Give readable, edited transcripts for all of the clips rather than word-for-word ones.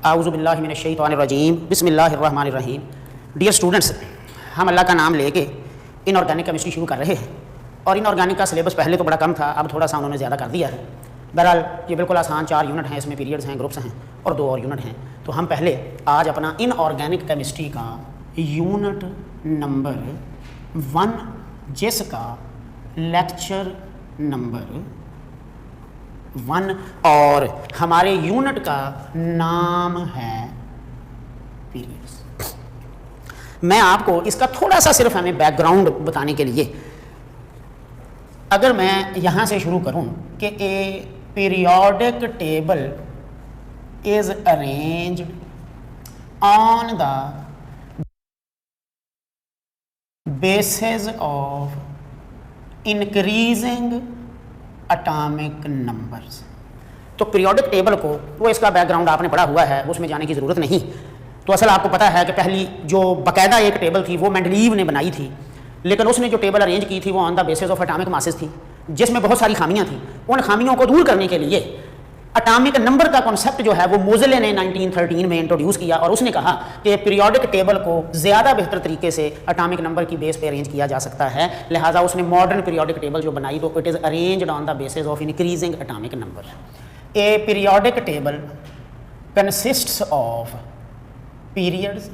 आऊज़ु बिल्लाहि मिनश्शैतानिर्रजीम बिस्मिल्लाहिर्रहमानिर्रहीम। Dear students, हम अल्लाह का नाम लेके इनऑर्गेनिक केमिस्ट्री शुरू कर रहे हैं और इनऑर्गेनिक का सिलेबस पहले तो बड़ा कम था, अब थोड़ा सा उन्होंने ज़्यादा कर दिया है। बहरहाल ये बिल्कुल आसान 4 यूनिट हैं, इसमें पीरियड्स हैं, ग्रुप्स हैं और 2 और यूनिट हैं। तो हम पहले आज अपना इनऑर्गेनिक केमिस्ट्री का यूनिट नंबर 1 जिसका लेक्चर नंबर 1 और हमारे यूनिट का नाम है पीरियड्स। मैं आपको इसका थोड़ा सा सिर्फ हमें बैकग्राउंड बताने के लिए अगर मैं यहाँ से शुरू करूँ कि ए periodic table is arranged on the basis of increasing atomic numbers. तो पीरियोडिक टेबल को वो इसका बैकग्राउंड आपने पढ़ा हुआ है, उसमें जाने की ज़रूरत नहीं। तो असल आपको पता है कि पहली जो बाकायदा एक टेबल थी वो मेंडलीव ने बनाई थी, लेकिन उसने जो टेबल अरेंज की थी वो on the basis of atomic masses थी, जिसमें बहुत सारी खामियां थी। उन खामियों को दूर करने के लिए एटॉमिक नंबर का कॉन्सेप्ट जो है वो मोज़ेले ने 1913 में इंट्रोड्यूस किया और उसने कहा कि पीरियोडिक टेबल को ज़्यादा बेहतर तरीके से एटॉमिक नंबर की बेस पे अरेंज किया जा सकता है। लिहाजा उसने मॉडर्न पीरियोडिक टेबल जो बनाई तो it is arranged on the basis of increasing atomic number. A periodic table consists of periods,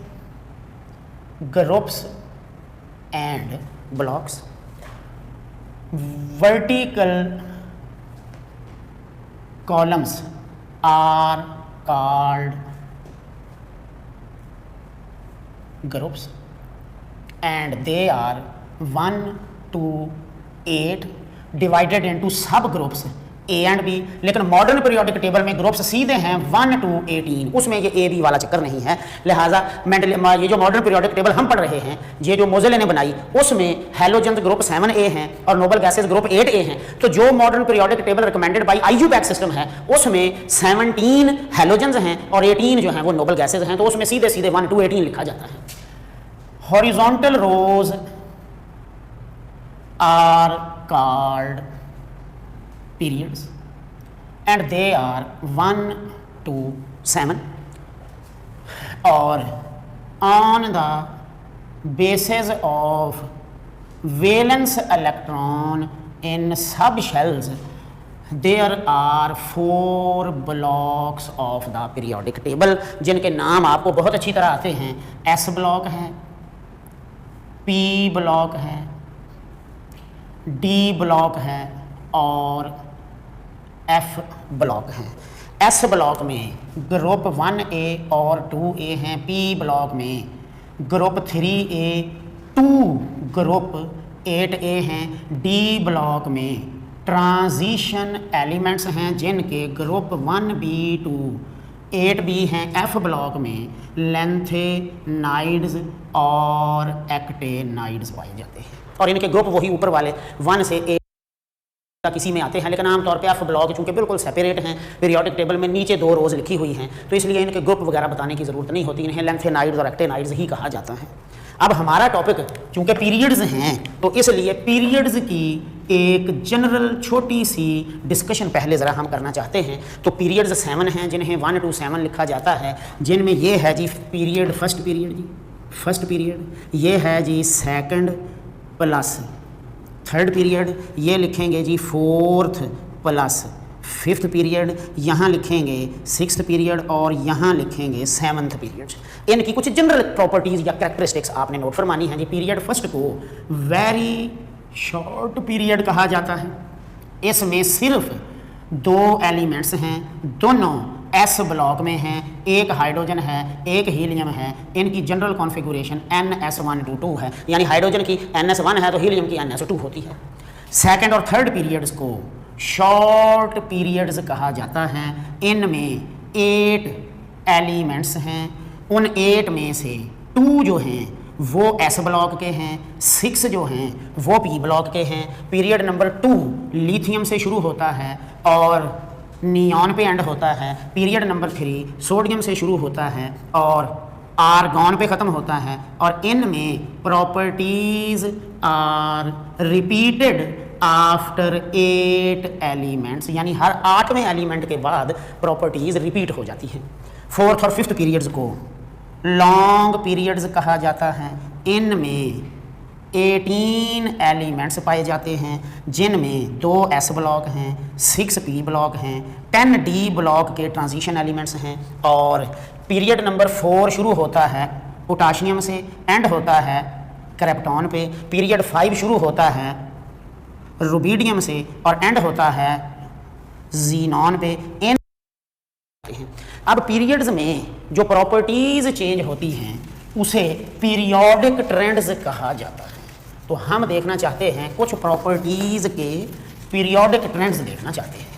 groups and blocks. Vertical columns are called groups and they are 1 to 8 divided into subgroups A and B। लेकिन modern periodic table में groups सीधे हैं 1 to 18, उसमें ये A B वाला चक्कर नहीं है। लिहाजा ये जो मॉडर्न पीरियोडिक टेबल हम पढ़ रहे हैं, ये जो मोज़ेले ने बनाई, उसमें हैलोजेंस ग्रुप 7A हैं और नोबल गैसेस ग्रुप 8A हैं। तो जो modern periodic table recommended by IUPAC system है उसमें 17 हैलोजेंस हैं और 18 जो हैं वो नोबल गैसेस हैं। तो उसमें सीधे सीधे 1 to 18 लिखा जाता है। Horizontal rows are called periods and they are 1 to 7 और on the basis of valence electron in subshells there are 4 blocks of the periodic table जिनके नाम आपको बहुत अच्छी तरह आते हैं। S ब्लॉक है, P ब्लॉक है, D ब्लॉक है और F ब्लॉक है। S ब्लॉक में ग्रुप 1A और 2A हैं, P ब्लॉक में ग्रुप 3A 2 ग्रुप 8A हैं, D ब्लॉक में ट्रांजिशन एलिमेंट्स हैं जिनके ग्रुप 1B to 8B हैं। F ब्लॉक में लेंथेनाइड्स और एक्टेनाइड्स पाए जाते हैं और इनके ग्रुप वही ऊपर वाले 1 से 8 किसी में आते हैं, लेकिन आमतौर पे F ब्लॉक चूंकि बिल्कुल सेपरेट हैं पीरियोडिक टेबल में, नीचे 2 रोज लिखी हुई हैं, तो इसलिए इनके ग्रुप वगैरह बताने की ज़रूरत नहीं होती, इन्हें लेंथेनाइड्स और एक्टेनाइड्स ही कहा जाता है। अब हमारा टॉपिक चूंकि पीरियड्स हैं तो इसलिए पीरियड्स की एक जनरल छोटी सी डिस्कशन पहले ज़रा हम करना चाहते हैं। तो पीरियड्स 7 हैं जिन्हें 1 to 7 लिखा जाता है, जिनमें ये है जी पीरियड फर्स्ट पीरियड, ये है जी सेकंड प्लस थर्ड पीरियड, ये लिखेंगे जी 4th प्लस 5th पीरियड, यहाँ लिखेंगे 6th पीरियड और यहाँ लिखेंगे 7th पीरियड। इनकी कुछ जनरल प्रॉपर्टीज़ या कैरेक्टरिस्टिक्स आपने नोट फरमानी है जी। पीरियड फर्स्ट को वेरी शॉर्ट पीरियड कहा जाता है। इसमें सिर्फ 2 एलिमेंट्स हैं, दोनों S ब्लॉक में हैं, एक हाइड्रोजन है एक हीलियम है। इनकी जनरल कॉन्फ़िगरेशन NS122 है, यानी हाइड्रोजन की NS1 है तो हीलियम की NS2 होती है। सेकंड और थर्ड पीरियड्स को शॉर्ट पीरियड्स कहा जाता है। इनमें 8 एलिमेंट्स हैं, उन 8 में से 2 जो हैं वो S ब्लॉक के हैं, 6 जो हैं वो P ब्लॉक के हैं। पीरियड नंबर 2 लिथियम से शुरू होता है और नियॉन पे एंड होता है। पीरियड नंबर 3 सोडियम से शुरू होता है और आर्गॉन पे ख़त्म होता है और इनमें properties are repeated after 8 elements, यानी हर 8वें एलिमेंट के बाद प्रॉपर्टीज़ रिपीट हो जाती हैं। फोर्थ और फिफ्थ पीरियड्स को लॉन्ग पीरियड्स कहा जाता है। इनमें 18 एलिमेंट्स पाए जाते हैं, जिनमें 2 S ब्लॉक हैं, 6 P ब्लॉक हैं, 10 D ब्लॉक के ट्रांजिशन एलिमेंट्स हैं। और पीरियड नंबर 4 शुरू होता है पोटाशियम से, एंड होता है क्रिप्टॉन पे। पीरियड 5 शुरू होता है रुबीडियम से और एंड होता है जीनॉन पे। इन अब पीरियड्स में जो प्रॉपर्टीज चेंज होती हैं उसे पीरियोडिक ट्रेंड्स कहा जाता है। तो हम देखना चाहते हैं कुछ प्रॉपर्टीज के पीरियोडिक ट्रेंड्स देखना चाहते हैं।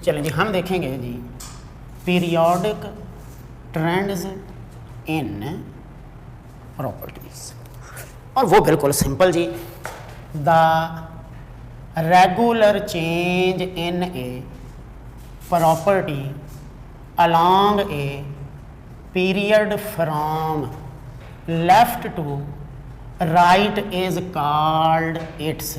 चलें जी, हम देखेंगे जी पीरियोडिक ट्रेंड्स इन प्रॉपर्टीज, और वो बिल्कुल सिंपल जी। The regular change in a property along a period from left to right is called its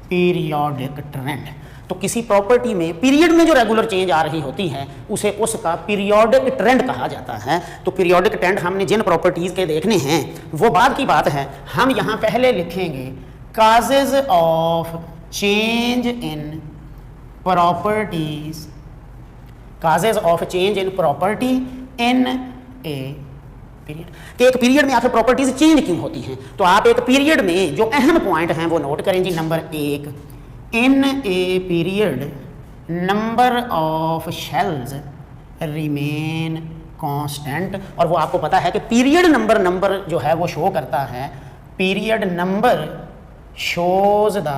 periodic trend। तो किसी प्रॉपर्टी में पीरियड में जो रेगुलर चेंज आ रही होती है उसे उसका पीरियोडिक ट्रेंड कहा जाता है। तो पीरियोडिक ट्रेंड हमने जिन प्रॉपर्टीज के देखने हैं वो बाद की बात है। हम यहाँ पहले लिखेंगे causes of change in properties, causes of change in property in a period. कि एक पीरियड में आखिर प्रॉपर्टीज चेंज क्यों होती हैं। तो आप एक पीरियड में जो अहम पॉइंट हैं वो नोट करें जी। Number 1, in a period number of shells remain constant. और वो आपको पता है कि पीरियड नंबर जो है वो शो करता है, period number shows the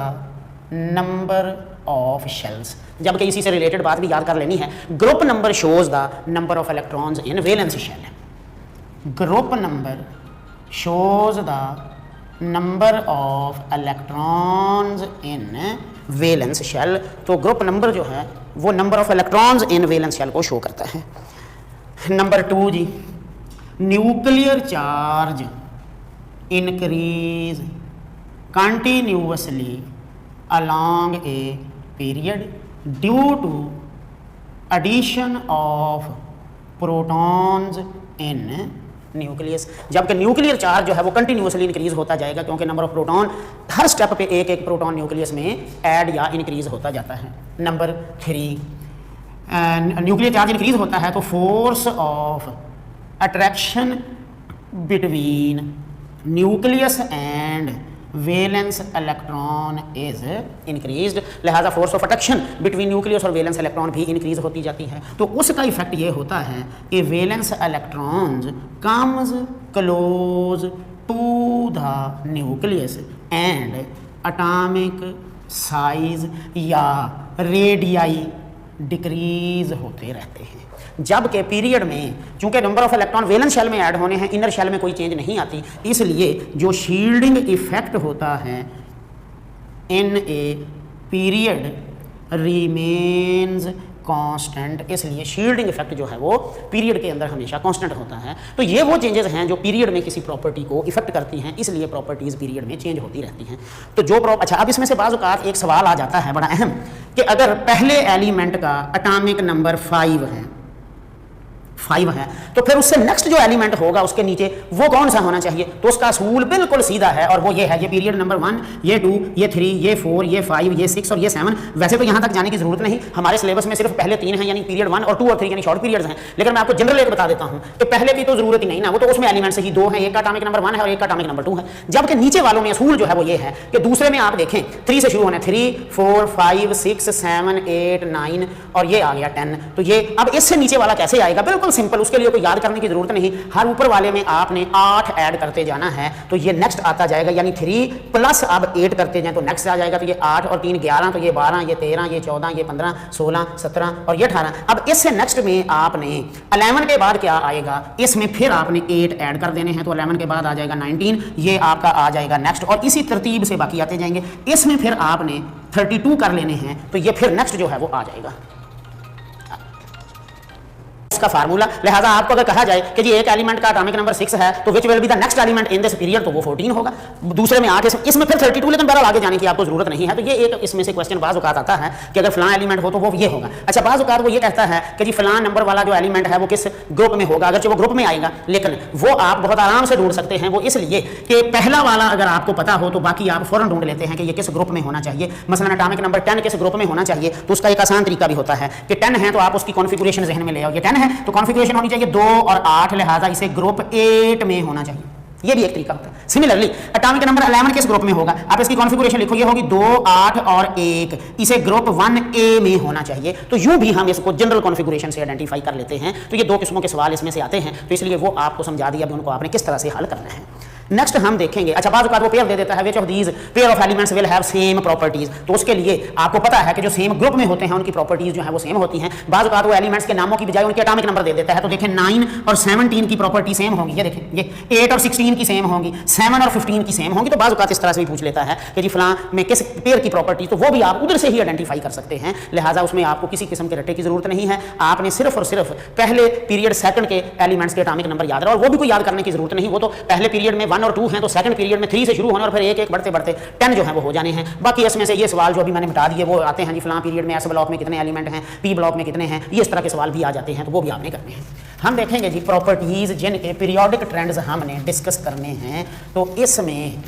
number of shells. जबकि इसी से रिलेटेड बात भी याद कर लेनी है, group number shows the number of electrons in valence shell. Group number shows the number of electrons in valence shell. तो ग्रुप नंबर जो है वो number of electrons in valence shell को शो करता है। नंबर 2 जी, nuclear charge increase continuously along a period due to addition of protons in nucleus. जबकि nuclear charge जो है वो कंटिन्यूसली इंक्रीज होता जाएगा, क्योंकि number of proton her step पे एक एक प्रोटॉन न्यूक्लियस में ऐड या इंक्रीज होता जाता है। नंबर 3, न्यूक्लियर चार्ज इंक्रीज होता है तो force of attraction between nucleus and valence electron is increased. लिहाजा force of attraction between nucleus और वैलेंस इलेक्ट्रॉन भी इंक्रीज होती जाती है। तो उसका इफेक्ट ये होता है कि valence electrons comes close to the nucleus and atomic size या रेडियाई डिक्रीज होते रहते हैं। जबकि पीरियड में चूंकि number of electron valence shell में ऐड होने हैं, इनर शेल में कोई चेंज नहीं आती, इसलिए जो शील्डिंग इफेक्ट होता है इन ए पीरियड रिमेन्स कांस्टेंट। इसलिए शील्डिंग इफेक्ट जो है वो पीरियड के अंदर हमेशा कांस्टेंट होता है। तो ये वो चेंजेस हैं जो पीरियड में किसी प्रॉपर्टी को इफेक्ट करती हैं, इसलिए प्रॉपर्टीज पीरियड में चेंज होती रहती हैं। तो जो अच्छा, अब इसमें से बाज़ औक़ात एक सवाल आ जाता है बड़ा अहम कि अगर पहले एलिमेंट का एटॉमिक नंबर 5 है तो फिर उससे नेक्स्ट जो एलिमेंट होगा उसके नीचे वो कौन सा होना चाहिए। तो उसका असूल बिल्कुल सीधा है और वो ये है, ये पीरियड नंबर 1, ये 2, ये 3, ये 4, ये 5, ये 6 और ये 7। वैसे तो यहाँ तक जाने की जरूरत नहीं, हमारे सिलेबस में सिर्फ पहले 3 हैं, यानी पीरियड 1 और 2 और 3 यानी शॉर्ट पीरियड्स हैं। लेकिन मैं आपको जनरल एक बता देता हूँ कि पहले की तो जरूरत ही नहीं ना, वो तो उसमें एलिमेंट्स ही 2 हैं, एक का एटॉमिक नंबर 1 है और एक का एटॉमिक नंबर 2 है। जबकि नीचे वालों में असूल जो है वो ये है कि दूसरे में आप देखें 3 से शुरू होना है, 3, 4, 5, 6, 7, 8, 9 और ये आ गया 10। तो ये अब इससे नीचे वाला कैसे आएगा, बिल्कुल सिंपल, उसके लिए कोई याद करने की जरूरत नहीं। हर ऊपर वाले में आपने 8 ऐड करते जाना है तो ये नेक्स्ट आता जाएगा, यानी 3 प्लस अब 8 करते जाएं तो नेक्स्ट आ जाएगा। तो ये 8 और 3 11, तो ये 12, ये 13, ये 14, ये 15, 16, 17 और ये 18। अब इससे नेक्स्ट में आपने 11 के बाद क्या आएगा, इसमें फिर आपने 8 ऐड कर देने हैं तो 11 के बाद आ जाएगा 19, ये आपका आ जाएगा नेक्स्ट, और इसी तरतीब से बाकी आते जाएंगे। इसमें फिर आपने 32 कर लेने हैं तो ये फिर नेक्स्ट जो है वो आ जाएगा। उसका फार्मूला। लिहाजा आपको अगर कहा जाए कि जी एक एलिमेंट का एटॉमिक नंबर 6 है तो which will be the next element in this period, तो वो 14 होगा। दूसरे में 8, इसमें फिर 32, लेकिन बहरहाल आगे जाने की आपको जरूरत नहीं है। तो ये एक इसमें से क्वेश्चन बाज़ औक़ात आता है कि अगर फलां एलिमेंट हो तो वो ये होगा। अच्छा, बाज़ औक़ात वो ये कहता है कि जी फलां नंबर वाला जो एलिमेंट है वो किस ग्रुप में होगा, अगर वो ग्रुप में आएगा, लेकिन वो आप बहुत आराम से ढूंढ सकते हैं। वो इसलिए कि पहला वाला अगर आपको पता हो तो बाकी आप फौरन ढूंढ लेते हैं कि ये किस ग्रुप में होना चाहिए। मसलन एटॉमिक नंबर 10 किस ग्रुप में होना चाहिए, तो उसका एक आसान तरीका भी होता है कि 10 है तो आप उसकी कॉन्फ़िगरेशन जहन में ले आओ। ये 10 है तो कॉन्फ़िगरेशन होनी चाहिए 2 और 8, लिहाजा इसे ग्रुप 8 में होना चाहिए। ये भी एक तरीका होता है। सिमिलरली एटॉमिक नंबर 11 किस ग्रुप में होगा, आप इसकी कॉन्फ़िगरेशन लिखो, ये होगी 2, 8 और 1, इसे ग्रुप 1A में होना चाहिए। तो यूं भी हम इसको जनरल कॉन्फ़िगरेशन से आइडेंटिफाई कर लेते हैं। तो ये 2 किस्मों के सवाल इसमें से आते हैं, तो इसलिए वो आपको समझा दिया, अभी उनको आपने किस तरह से हल करना है। नेक्स्ट हम देखेंगे, अच्छा बाज़ औक़ात वो पेयर दे देता है, विच of these pair of elements will have same properties. तो उसके लिए आपको पता है कि जो सेम ग्रुप में होते हैं उनकी प्रॉपर्टीज जो है वो सेम होती हैं। बाज़ औक़ात वो एलिमेंट्स के नामों की बजाय उनके एटॉमिक नंबर दे देता है। तो देखें 9 और 17 की प्रॉपर्टी सेम होंगी, ये देखें ये 8 और 16 की सेम होंगी, 7 और 15 की सेम होंगी। तो बाज़ औक़ात इस तरह से भी पूछ लेता है कि जी फलां में किस पेयर की प्रॉपर्टी, तो वो भी आप उधर से ही आइडेंटिफाई कर सकते हैं। लिहाजा उसमें आपको किसी किस्म के रट्टे की जरूरत नहीं है, आपने सिर्फ और सिर्फ पहले पीरियड सेकंड के एलिमेंट्स के एटॉमिक नंबर याद रहा, और वो भी कोई याद करने की जरूरत नहीं। वो तो पहले पीरियड में 1 और 2 हैं तो सेकंड पीरियड में 3 से शुरू होने और फिर एक एक बढ़ते बढ़ते 10 जो है वो हो जाने हैं। बाकी इसमें से ये सवाल जो अभी मैंने बता दिए वो आते हैं जी फलां पीरियड में एस ब्लॉक में कितने एलिमेंट हैं, पी ब्लॉक में कितने हैं, ये इस तरह के सवाल भी आ जाते हैं, तो वो भी आपने करने हैं। हम देखेंगे जी प्रॉपर्टीज जिनके पीरियोडिक ट्रेंड्स हमने डिस्कस करने हैं। तो इसमें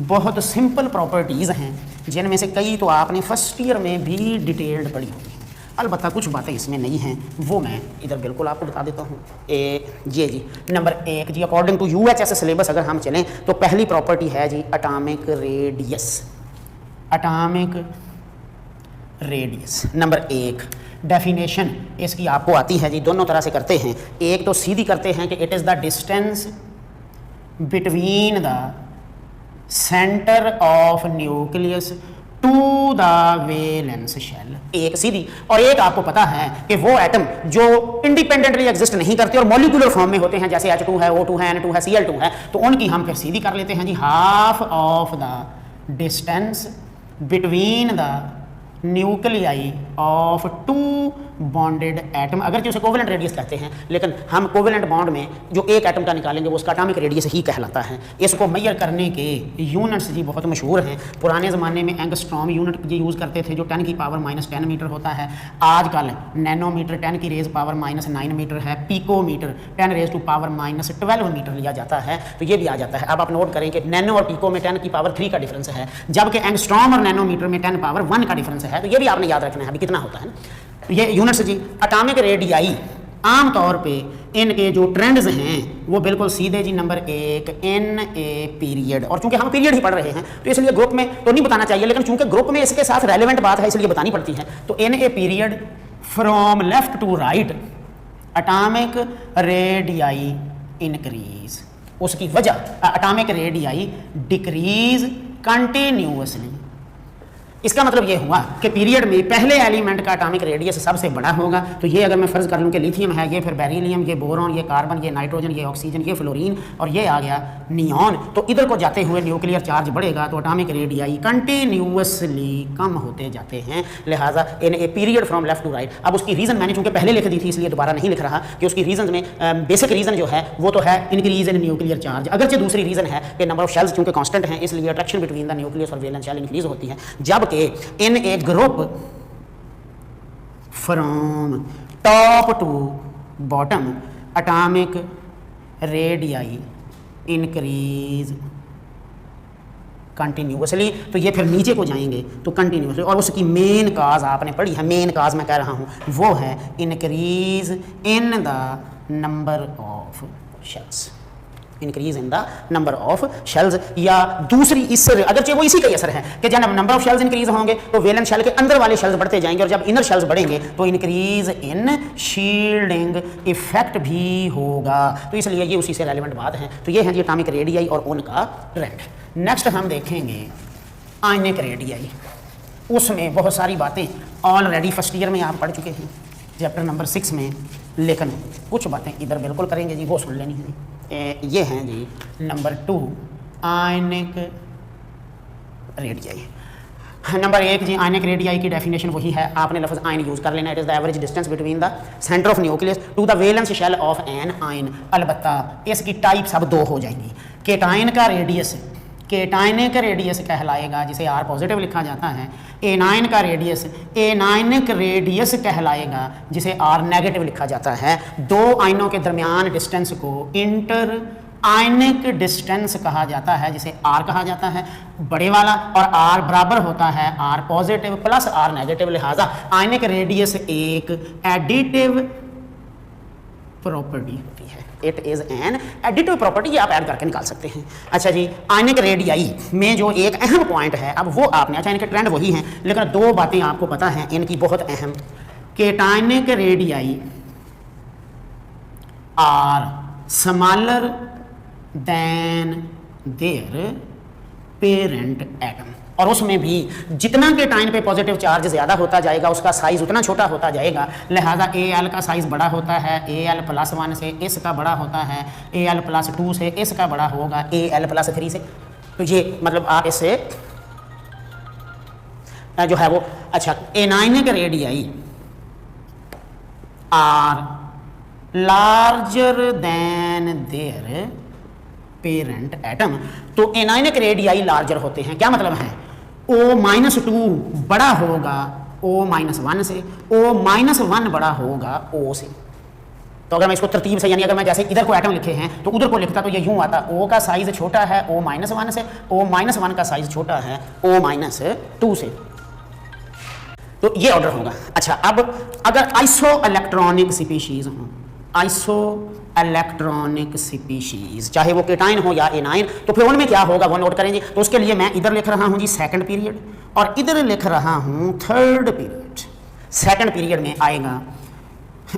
बहुत सिंपल प्रॉपर्टीज हैं जिनमें से कई तो आपने फर्स्ट ईयर में भी डिटेल्ड पढ़ी होगी, अलबत्ता कुछ बातें इसमें नहीं हैं, वो मैं इधर बिल्कुल आपको बता देता हूँ। ये जी नंबर 1 जी, अकॉर्डिंग टू UHS सिलेबस अगर हम चलें तो पहली प्रॉपर्टी है जी atomic radius. Atomic radius number 1 definition इसकी आपको आती है जी, दोनों तरह से करते हैं। एक तो सीधी करते हैं कि it is the distance between the centre of nucleus to the valence shell, एक सीधी। और एक आपको पता है कि वो एटम जो इंडिपेंडेंटली एग्जिस्ट नहीं करते और मॉलिक्यूलर फॉर्म में होते हैं, जैसे H2 है, O2 है, N2 है, Cl2 है, तो उनकी हम फिर सीधी कर लेते हैं जी, half of the distance between the nuclei of 2 bonded atom. अगर जो उसे कोवेलेंट रेडियस कहते हैं, लेकिन हम कोवेलेंट बॉन्ड में जो एक एटम का निकालेंगे वो उसका एटॉमिक रेडियस ही कहलाता है। इसको मेजर करने के यूनिट्स जी बहुत मशहूर हैं। पुराने ज़माने में एंगस्ट्रॉम यूनिट ये यूज़ करते थे जो 10 की पावर -10 मीटर होता है। आजकल नैनोमीटर 10 की रेज पावर -9 मीटर है। Picometre 10 raise to power -12 metre लिया जाता है, तो ये भी आ जाता है। अब आप नोट करें कि नैनो और पिको में 10 की पावर 3 का डिफरेंस है, जबकि एंगस्ट्रॉम और नैनोमीटर में 10 पावर 1 का डिफरेंस है। तो ये भी आपने याद रखना है अभी कितना होता है ना, ये यूनिट्स जी। एटॉमिक रेडियाई आमतौर पे इनके जो ट्रेंड्स हैं वो बिल्कुल सीधे जी, नंबर 1 NA पीरियड। और चूंकि हम पीरियड ही पढ़ रहे हैं तो इसलिए ग्रुप में तो नहीं बताना चाहिए, लेकिन चूंकि ग्रुप में इसके साथ रेलेवेंट बात है इसलिए बतानी पड़ती है। तो NA period from left to right atomic radii increase, उसकी वजह एटॉमिक रेडियाई डिक्रीज कंटिन्यूअसली। इसका मतलब ये हुआ कि पीरियड में पहले एलिमेंट का एटॉमिक रेडियस सबसे बड़ा होगा। तो ये अगर मैं फ़र्ज़ कर लूँ कि लिथियम है, ये फिर बेरिलियम, ये बोरॉन, ये कार्बन, ये नाइट्रोजन, ये ऑक्सीजन, ये फ्लोरीन और ये आ गया नियॉन, तो इधर को जाते हुए न्यूक्लियर चार्ज बढ़ेगा तो एटॉमिक रेडियाई कंटिन्यूअसली कम होते जाते हैं। लिहाजा in a period from left to right. अब उसकी रीज़न मैंने चूँकि पहले लिख दी थी इसलिए दोबारा नहीं लिख रहा कि उसकी रीज़न में बेसिक रीज़न जो है वो तो है इंक्रीज इन न्यूक्लियर चार्ज। अगरचे दूसरी रीज़न है कि नंबर ऑफ शेल्स चूँकि कांस्टेंट हैं इसलिए अट्रैक्शन बिटवीन द न्यूक्लियस और वैलेंस शेल इंक्रीज होती है, जबकि in a group from top to bottom atomic radii increase continuously. तो ये फिर नीचे को जाएंगे तो कंटिन्यूअसली, और उसकी मेन काज आपने पढ़ी है, मेन काज मैं कह रहा हूँ वो है increase in the number of shells, increase in the number of shells. या दूसरी इससे अगरचे वो इसी का असर है कि जब नंबर ऑफ शेल्स इंक्रीज होंगे तो वैलेंस शेल के अंदर वाले शेल्स बढ़ते जाएंगे, और जब इनर शेल्स बढ़ेंगे तो इंक्रीज इन शील्डिंग इफेक्ट भी होगा। तो इसलिए ये उसी से रेलेवेंट बात है। तो ये है जी एटॉमिक रेडियाई और उनका ट्रेंड। नेक्स्ट हम देखेंगे आयनिक रेडियाई। उसमें बहुत सारी बातें ऑलरेडी फर्स्ट ईयर में आप पढ़ चुके हैं चैप्टर नंबर 6 में, लेकिन कुछ बातें इधर बिल्कुल करेंगे जी, वो सुन लेनी है। ये हैं जी नंबर 2 आयनिक रेडियाई। नंबर एक जी आयनिक रेडियाई की डेफिनेशन वही है, आपने लफ्ज़ आयन यूज़ कर लेना। It is the average distance between the centre of nucleus to the valence shell of an ion. अलबत्ता इसकी टाइप सब दो हो जाएंगी। केटायन का रेडियस, केटायनिक रेडियस कहलाएगा जिसे आर पॉजिटिव लिखा जाता है। एनायन का रेडियस एनायनिक रेडियस कहलाएगा जिसे आर नेगेटिव लिखा जाता है। दो आयनों के दरमियान डिस्टेंस को इंटर आयनिक डिस्टेंस कहा जाता है जिसे आर कहा जाता है, बड़े वाला, और आर बराबर होता है r positive plus r negative. लिहाजा आयनिक रेडियस एक एडिटिव प्रॉपर्टी होती है। It is an additive property, ये आप ऐड करके निकाल सकते हैं। अच्छा जी, आयनिक रेडियाई में जो एक अहम पॉइंट है, अब वो आपने, अच्छा इनके ट्रेंड वही हैं लेकिन दो बातें आपको पता हैं इनकी बहुत अहम। Cationic radii are smaller than their parent atom, और उसमें भी जितना केटायन पे पॉजिटिव चार्ज ज़्यादा होता जाएगा उसका साइज उतना छोटा होता जाएगा। लिहाजा Al का साइज़ बड़ा होता है, Al+1 से इसका बड़ा होता है, Al+2 से इसका बड़ा होगा, Al+3 से। तो ये मतलब आप इससे जो है वो, अच्छा anionic radii are larger than their parent atom. तो एनायनिक रेडियाई लार्जर होते हैं, क्या मतलब है? O-2 बड़ा होगा O-1 से, O-1 बड़ा होगा O से। तो अगर मैं इसको तरतीब से, यानी अगर मैं जैसे इधर को एटम लिखे हैं तो उधर को लिखता तो ये यूं आता, O का साइज छोटा है O-1 से, O-1 का साइज छोटा है O-2 से। तो ये ऑर्डर होगा। अच्छा, अब अगर आइसो इलेक्ट्रॉनिक स्पीशीज हों, आइसो इलेक्ट्रॉनिक स्पीशीज, चाहे वो केटाइन हो या एनाइन, तो फिर उनमें क्या होगा वो नोट करेंगे। तो उसके लिए मैं इधर लिख रहा हूँ जी सेकंड पीरियड, और इधर लिख रहा हूँ थर्ड पीरियड। सेकंड पीरियड में आएगा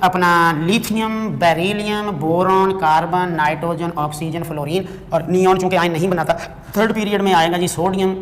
अपना lithium, beryllium, boron, carbon, nitrogen, oxygen, fluorine, और नियॉन चूंकि आयन नहीं बनाता। थर्ड पीरियड में आएगा जी sodium,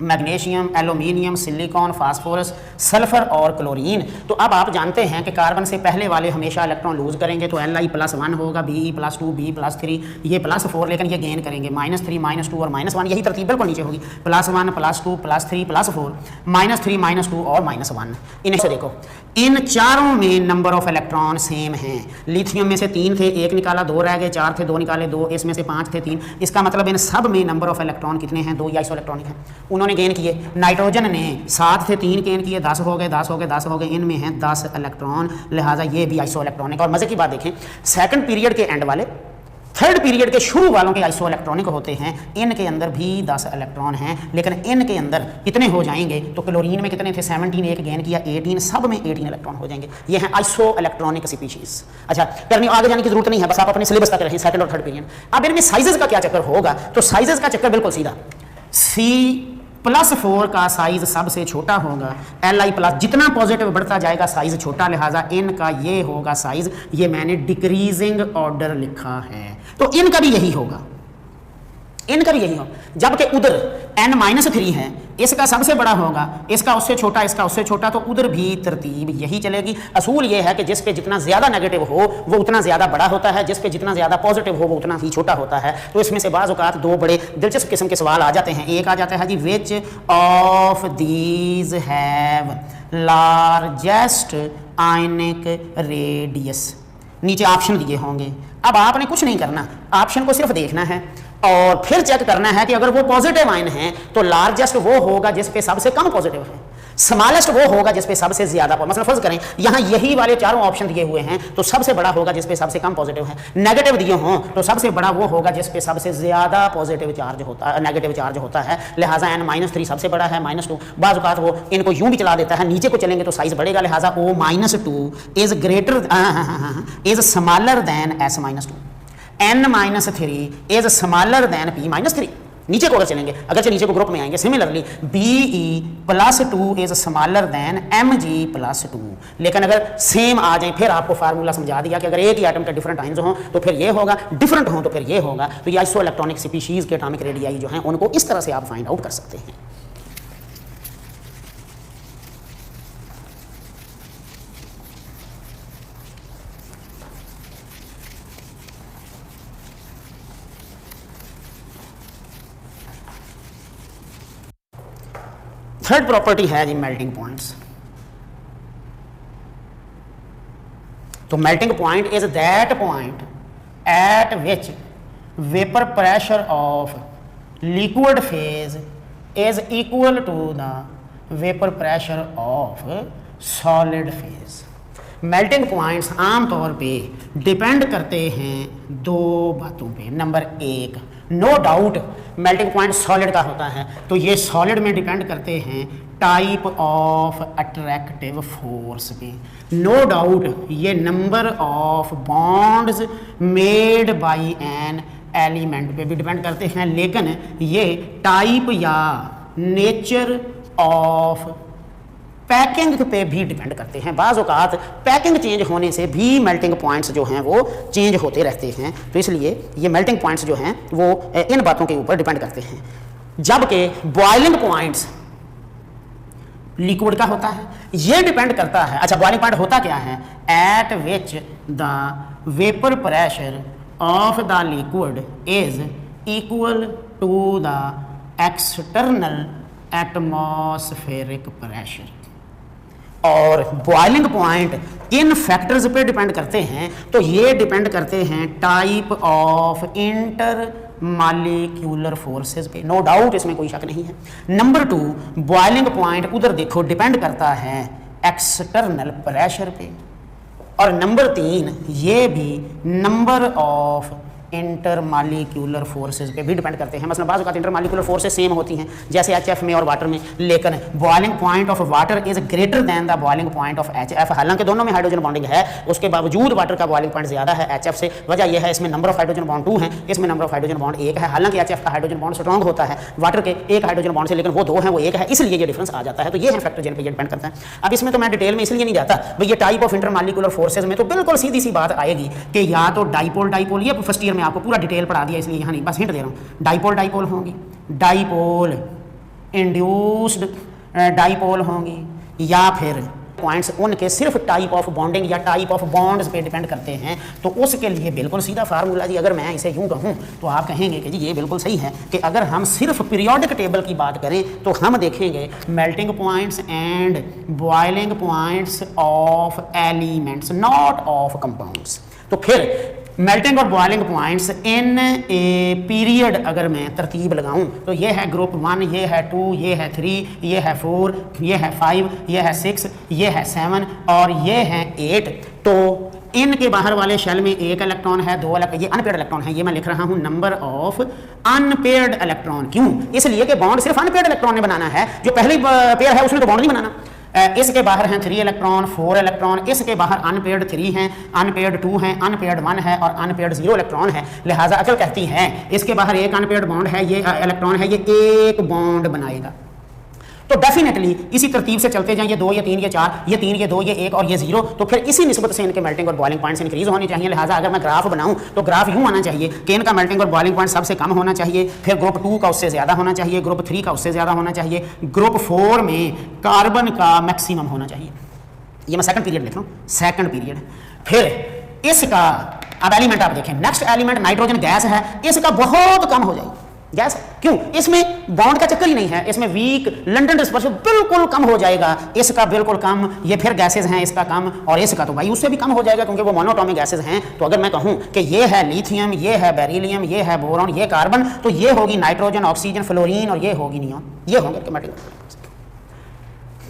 magnesium, aluminium, silicon, phosphorus, sulphur और क्लोरीन। तो अब आप जानते हैं कि कार्बन से पहले वाले हमेशा इलेक्ट्रॉन लूज करेंगे, तो Li+1 होगा, Be+2, B+3, ये +4, लेकिन ये गेन करेंगे -3, -2 और -1। यही तरतीब बिल्कुल नीचे होगी, +1, +2, +3, +4, -3, -2 और -1। इन्हें से देखो, इन चारों में नंबर ऑफ इलेक्ट्रॉन सेम हैं। लिथियम में से 3 थे, 1 निकाला, 2 रह गए, 4 थे, 2 निकाले, 2, इसमें से 5 थे, 3। इसका मतलब इन सब में नंबर ऑफ इलेक्ट्रॉन कितने हैं? 2 आइसो इलेक्ट्रॉनिक हैं, उन्होंने गेन किए। नाइट्रोजन ने 7 थे, 3 गेन किए, 10 हो गए, 10 हो गए, 10 हो गए, इनमें हैं 10 इलेक्ट्रॉन। लिहाजा ये भी आइसो इलेक्ट्रॉनिक। और मजे की बात देखें, सेकंड पीरियड के एंड वाले, थर्ड पीरियड के शुरू वालों के आइसो इलेक्ट्रॉनिक होते हैं। इनके अंदर भी 10 इलेक्ट्रॉन हैं, लेकिन इनके अंदर कितने हो जाएंगे? तो क्लोरीन में कितने थे? 17, एक गेन किया 18, सब में 18 इलेक्ट्रॉन हो जाएंगे। ये हैं आइसो इलेक्ट्रॉनिक स्पीशीज। अच्छा, करने आगे जाने की जरूरत नहीं है, बस आप अपने सिलेबस तक रहें, सेकंड और थर्ड पीरियड। अब इनमें साइजेस का क्या चक्कर होगा? तो साइजेस का चक्कर बिल्कुल सीधा, C+4 का साइज सबसे छोटा होगा, Li+, जितना पॉजिटिव बढ़ता जाएगा साइज छोटा, लिहाजा इनका ये होगा साइज। ये मैंने डिक्रीजिंग ऑर्डर लिखा है, तो इनका भी यही होगा, इनका भी यही होगा। जबकि उधर N-3 है, इसका सबसे बड़ा होगा, इसका उससे छोटा, इसका उससे छोटा, तो उधर भी तरतीब यही चलेगी। असूल ये है कि जिस पे जितना ज़्यादा नेगेटिव हो वो उतना ज़्यादा बड़ा होता है, जिस पे जितना ज़्यादा पॉजिटिव हो वो उतना ही छोटा होता है। तो इसमें से बाज़ औक़ात दो बड़े दिलचस्प किस्म के सवाल आ जाते हैं। एक आ जाता है जी, which of these have largest ionic radius. नीचे ऑप्शन दिए होंगे, अब आपने कुछ नहीं करना, ऑप्शन को सिर्फ देखना है और फिर चेक करना है कि अगर वो पॉजिटिव आयन है तो लार्जेस्ट वो होगा जिस पे सबसे कम पॉजिटिव है, स्मॉलेस्ट वो होगा जिस पे सबसे ज्यादा। मतलब फर्ज करें यहाँ यही वाले चारों ऑप्शन दिए हुए हैं, तो सबसे बड़ा होगा जिस पे सबसे कम पॉजिटिव है। नेगेटिव दिए हों तो सबसे बड़ा वो होगा जिस पे सबसे ज्यादा पॉजिटिव चार्ज होता है, नेगेटिव चार्ज होता है। लिहाजा N-3 सबसे बड़ा है, -2। बाज़ औक़ात वो इनको यूं भी चला देता है, नीचे को चलेंगे तो साइज बढ़ेगा, लिहाजा O-2 is greater is smaller than S-2। N-3 is smaller than P-3। नीचे को अगर चलेंगे, अगर नीचे को ग्रुप में आएंगे, similarly Be+2 is smaller than Mg+2। लेकिन अगर सेम आ जाए, फिर आपको फार्मूला समझा दिया कि अगर एक ही एटम के डिफरेंट आयन्स हों तो फिर ये होगा, डिफरेंट हों तो फिर ये होगा। तो ये आइसो इलेक्ट्रॉनिक स्पीशीज के एटॉमिक रेडियाई जो हैं उनको इस तरह से आप फाइंड आउट कर सकते हैं। थर्ड प्रॉपर्टी है जी मेल्टिंग पॉइंट्स। तो melting point is that point at which vapour pressure of liquid phase is equal to the vapour pressure of solid phase. Melting points आमतौर पे डिपेंड करते हैं दो बातों पे। नंबर एक, no doubt melting point solid का होता है, तो ये सॉलिड में डिपेंड करते हैं टाइप ऑफ अट्रैक्टिव फोर्स पे। नो डाउट ये number of bonds made by an element पे भी डिपेंड करते हैं, लेकिन ये टाइप या नेचर ऑफ पैकिंग पे भी डिपेंड करते हैं। बाज़ औक़ात पैकिंग चेंज होने से भी मेल्टिंग पॉइंट्स जो हैं वो चेंज होते रहते हैं, तो इसलिए ये मेल्टिंग पॉइंट्स जो हैं वो इन बातों के ऊपर डिपेंड करते हैं। जबकि बॉइलिंग पॉइंट्स लिक्विड का होता है, ये डिपेंड करता है। अच्छा, बॉइलिंग पॉइंट होता क्या है? At which the vapour pressure of the liquid is equal to the external atmospheric pressure. और बॉइलिंग पॉइंट इन फैक्टर्स पे डिपेंड करते हैं, तो ये डिपेंड करते हैं type of inter molecular forces पे। नो डाउट इसमें कोई शक नहीं है। नंबर टू, बॉइलिंग पॉइंट उधर देखो डिपेंड करता है एक्सटर्नल प्रेशर पे। और नंबर तीन, ये भी number of inter molecular forces पे भी डिपेंड करते हैं। मतलब बाज़ औक़ात इंटर मॉलिक्यूलर फोर्सेस सेम होती हैं, जैसे HF में और वाटर में, लेकिन boiling point of water is greater than the boiling point of HF। हालांकि दोनों में हाइड्रोजन बॉन्डिंग है, उसके बावजूद वाटर का बॉइलिंग पॉइंट ज़्यादा है HF से। वजह यह है इसमें नंबर ऑफ हाइड्रोजन बॉन्ड 2 हैं, इसमें नंबर ऑफ हाइड्रोजन बॉन्ड 1 है। हालांकि HF का हाइड्रोजन बॉन्ड स्ट्रॉन्ग होता है वाटर के एक हाइड्रोजन बॉन्ड से, लेकिन वो 2 है, वो 1 है, इसलिए ये डिफरेंस आ जाता है। तो ये है फैक्टर जिन पर ये डिपेंड करता है। अब इसमें तो मैं डिटेल में इसलिए नहीं जाता भाई, ये type of inter molecular forces में तो बिल्कुल सीधी सी बात आएगी कि या तो डाइपोल डाइपोल, ये फर्स्ट ईयर में आपको पूरा डिटेल पढ़ा दिया, इसलिए यहाँ नहीं, बस हिंट दे रहा हूँ। डाइपोल डाइपोल होंगी, डाइपोल इंड्यूस्ड डाइपोल होंगी, या फिर पॉइंट्स उनके सिर्फ टाइप ऑफ बॉन्डिंग या टाइप ऑफ बॉन्ड्स पे डिपेंड करते हैं। तो उसके लिए बिल्कुल सीधा फार्मूला जी, अगर मैं इसे यूं कहूं तो आप कहेंगे कि जी ये बिल्कुल सही है कि अगर हम सिर्फ पीरियोडिक टेबल की बात करें तो हम देखेंगे melting points and boiling points of elements, not of compounds. तो फिर मेल्टिंग और boiling points in a period अगर मैं तरतीब लगाऊं तो ये है ग्रुप 1, ये है 2, ये है 3, ये है 4, ये है 5, ये है 6, ये है 7 और ये है 8। तो इनके बाहर वाले शेल में एक इलेक्ट्रॉन है, 2 ये अनपेयर्ड इलेक्ट्रॉन है, ये मैं लिख रहा हूं नंबर ऑफ अनपेयर्ड इलेक्ट्रॉन। क्यों? इसलिए कि बॉन्ड सिर्फ अनपेयर्ड इलेक्ट्रॉन ने बनाना है, जो पहली पेयर है उसने तो बॉन्ड नहीं बनाना। इसके बाहर हैं 3 इलेक्ट्रॉन, 4 इलेक्ट्रॉन, इसके बाहर अनपेयर्ड 3 हैं, अनपेयर्ड 2 हैं, अनपेयर्ड 1 है और अनपेयर्ड 0 इलेक्ट्रॉन है। लिहाजा अकल कहती है इसके बाहर एक अनपेयर्ड बॉन्ड है, ये इलेक्ट्रॉन है, ये एक बॉन्ड बनाएगा। तो डेफिनेटली इसी तरतीब से चलते जाएं, ये 2, ये 3, ये 4, ये 3, ये 2, ये 1 और ये 0, तो फिर इसी निस्बत से इनके मेल्टिंग और बॉइलिंग पॉइंट्स इंक्रीज होने चाहिए। लिहाजा अगर मैं ग्राफ बनाऊं तो ग्राफ यूं आना चाहिए कि इनका मेल्टिंग और बॉइलिंग पॉइंट सबसे कम होना चाहिए, फिर ग्रुप 2 का उससे ज़्यादा होना चाहिए, ग्रुप 3 का उससे ज़्यादा होना चाहिए, ग्रुप 4 में कार्बन का मैक्सिमम होना चाहिए। ये मैं सेकंड पीरियड लिख रहा हूँ, सेकंड पीरियड। फिर इसका अब एलिमेंट आप देखें, नेक्स्ट एलिमेंट नाइट्रोजन गैस है, इसका बहुत कम हो जाएगा गैस। क्यों? इसमें बॉन्ड का चक्कर ही नहीं है, इसमें वीक लंडन डिस्पर्शन बिल्कुल कम हो जाएगा, इसका बिल्कुल कम, ये फिर गैसेज हैं इसका कम और इसका तो भाई उससे भी कम हो जाएगा क्योंकि वो मोनोटॉमिक गैसेज हैं। तो अगर मैं कहूं कि ये है लिथियम, ये है बेरिलियम, ये है बोरॉन, ये कार्बन, तो ये होगी नाइट्रोजन, ऑक्सीजन, फ्लोरीन और ये होगी नियॉन। ये होंगे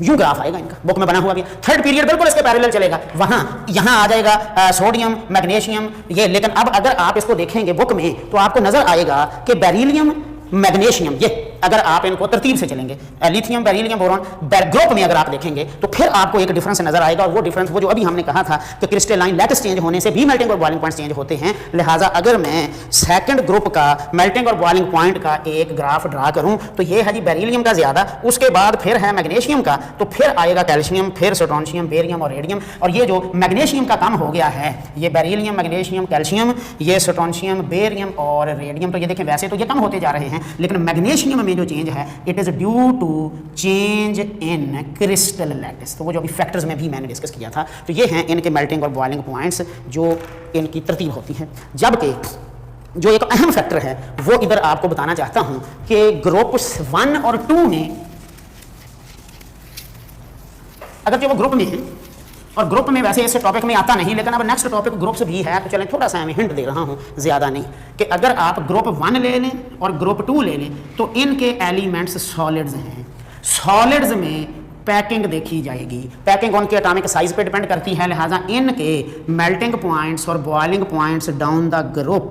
यूं ग्राफ आएगा इनका, बुक में बना हुआ भी। थर्ड पीरियड बिल्कुल इसके पैरेलल चलेगा, वहां यहां आ जाएगा सोडियम, मैग्नीशियम ये। लेकिन अब अगर आप इसको देखेंगे बुक में तो आपको नजर आएगा कि बेरिलियम, मैग्नीशियम, ये अगर आप इनको तरतीब से चलेंगे, लिथियम, बेरिलियम, बोरॉन, ग्रुप में अगर आप देखेंगे तो फिर आपको एक डिफरेंस नजर आएगा। और वो डिफरेंस वो जो अभी हमने कहा था कि क्रिस्टलाइन लैटिस चेंज होने से भी मेल्टिंग और बॉइलिंग पॉइंट चेंज होते हैं। लिहाजा अगर मैं सेकंड ग्रुप का मेल्टिंग और बॉइलिंग पॉइंट का एक ग्राफ ड्रा करूं तो ये है जी बेरिलियम का ज्यादा, उसके बाद फिर है मैग्नीशियम का, तो फिर आएगा कैल्शियम, फिर स्ट्रोंशियम, बेरियम और रेडियम। और ये जो मैग्नीशियम का कम हो गया है, ये बेरिलियम, मैग्नीशियम, कैल्शियम, ये स्ट्रोंशियम, बेरियम और रेडियम, तो ये देखें वैसे तो ये कम होते जा रहे हैं, लेकिन मैग्नीशियम में जो चेंज है it is due to change in crystal lattice. तो वो जो अभी फैक्टर्स में भी मैंने डिस्कस किया था, तो ये हैं इनके मेल्टिंग और बॉइलिंग पॉइंट्स जो इनकी तरतीब होती है। जबकि जो एक अहम फैक्टर है वो इधर आपको बताना चाहता हूं कि ग्रुप 1 और 2 में अगर जो वो ग्रुप में है, और ग्रुप में वैसे इस टॉपिक में आता नहीं, लेकिन अब नेक्स्ट टॉपिक ग्रुप्स भी है, तो चलें थोड़ा सा मैं हिंट दे रहा हूँ, ज़्यादा नहीं, कि अगर आप ग्रुप 1 ले लें और ग्रुप 2 ले लें तो इनके एलिमेंट्स सॉलिड्स हैं। सॉलिड्स में पैकिंग देखी जाएगी, पैकिंग उनके एटॉमिक साइज पे डिपेंड करती है, लिहाजा इनके मेल्टिंग पॉइंट्स और boiling points down the group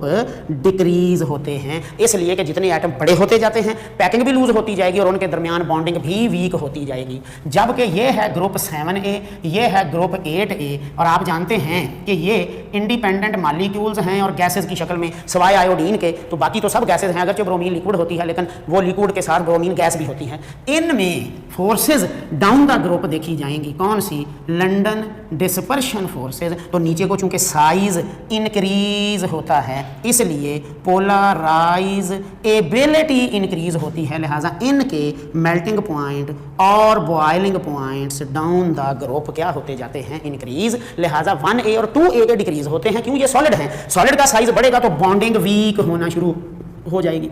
decrease होते हैं, इसलिए कि जितने एटम बड़े होते जाते हैं पैकिंग भी लूज होती जाएगी और उनके दरमियान बॉन्डिंग भी वीक होती जाएगी। जबकि ये है ग्रुप 7A, ये है ग्रुप 8A, और आप जानते हैं कि ये इंडिपेंडेंट मालिक्यूल्स हैं और गैसेज की शक्ल में, सवाए आयोडीन के तो बाकी तो सब गैसेज हैं, अगरचे ब्रोमीन लिक्विड होती है लेकिन वो लिक्विड के साथ ब्रोमीन गैस भी होती है। इनमें फोर्सेज डाउन द ग्रुप देखी जाएंगी, कौन सी? London dispersion forces. तो नीचे को चूंकि साइज इंक्रीज होता है इसलिए पोलराइज एबिलिटी इंक्रीज होती है, लिहाजा इनके मेल्टिंग पॉइंट और boiling points down the group क्या होते जाते हैं? इंक्रीज। लिहाजा 1A और 2A के डिक्रीज होते हैं, क्यों? ये सॉलिड हैं, सॉलिड का साइज बढ़ेगा तो बॉन्डिंग वीक होना शुरू हो जाएगी।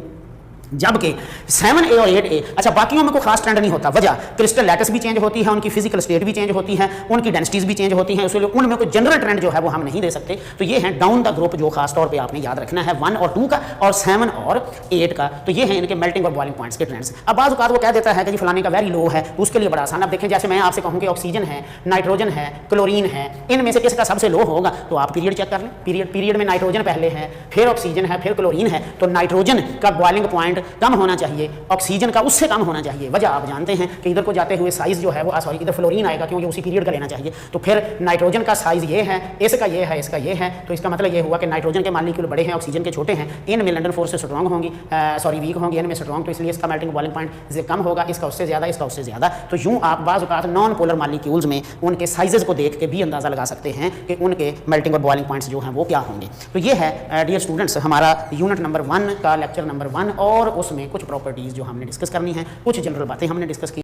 जबकि 7A और 8A, अच्छा बाकियों में कोई खास ट्रेंड नहीं होता, वजह क्रिस्टल लैटिस भी चेंज होती है, उनकी फिजिकल स्टेट भी चेंज होती है, उनकी डेंसिटीज भी चेंज होती हैं, इसलिए उनमें कोई जनरल ट्रेंड जो है वो हम नहीं दे सकते। तो ये है डाउन द ग्रुप जो खास तौर पे आपने याद रखना है 1 और 2 का और 7 और 8 का। तो ये है इनके मेल्टिंग और बॉइलिंग पॉइंट्स के ट्रेंड्स। अब बाज़ औक़ात वो कह देता है कि जी फलाने का वेरी लो है, तो उसके लिए बड़ा आसान। अब देखें, जैसे मैं आपसे कहूँ कि ऑक्सीजन है, नाइट्रोजन है, क्लोरीन है, इनमें से किसका सबसे लो होगा, तो आप पीरियड चेक कर लें। पीरियड में नाइट्रोजन पहले है, फिर ऑक्सीजन है, फिर क्लोरीन है, तो नाइट्रोजन का बॉइलिंग पॉइंट कम होना चाहिए, ऑक्सीजन का उससे कम होना चाहिए। वजह आप जानते हैं कि इधर को जाते हुए साइज जो है वो सॉरी इधर फ्लोरीन आएगा क्योंकि उसी पीरियड का लेना चाहिए। तो फिर नाइट्रोजन का साइज ये है, इसका ये है, इसका ये है, तो इसका मतलब ये हुआ कि नाइट्रोजन के मॉलिक्यूल बड़े हैं, ऑक्सीजन के छोटे हैं। इनमें लंदन फोर्स स्ट्रॉन्ग होंगी, सॉरी वीक होंगी, इनमें स्ट्रॉन्ग, तो इसलिए इसका मेल्टिंग बॉइलिंग पॉइंट कम होगा, इसका उससे ज़्यादा, इसका उससे ज़्यादा। तो यूँ आप बाज़ औक़ात नॉन पोलर मॉलिक्यूल्स में उनके साइजेस को देख के भी अंदाज़ा लगा सकते हैं कि उनके मेल्टिंग और बॉइलिंग पॉइंट्स जो हैं वो क्या होंगे। तो ये है डियर स्टूडेंट्स हमारा यूनिट नंबर 1 का लेक्चर नंबर 1, और उसमें कुछ प्रॉपर्टीज़ जो हमने डिस्कस करनी है, कुछ जनरल बातें हमने डिस्कस की।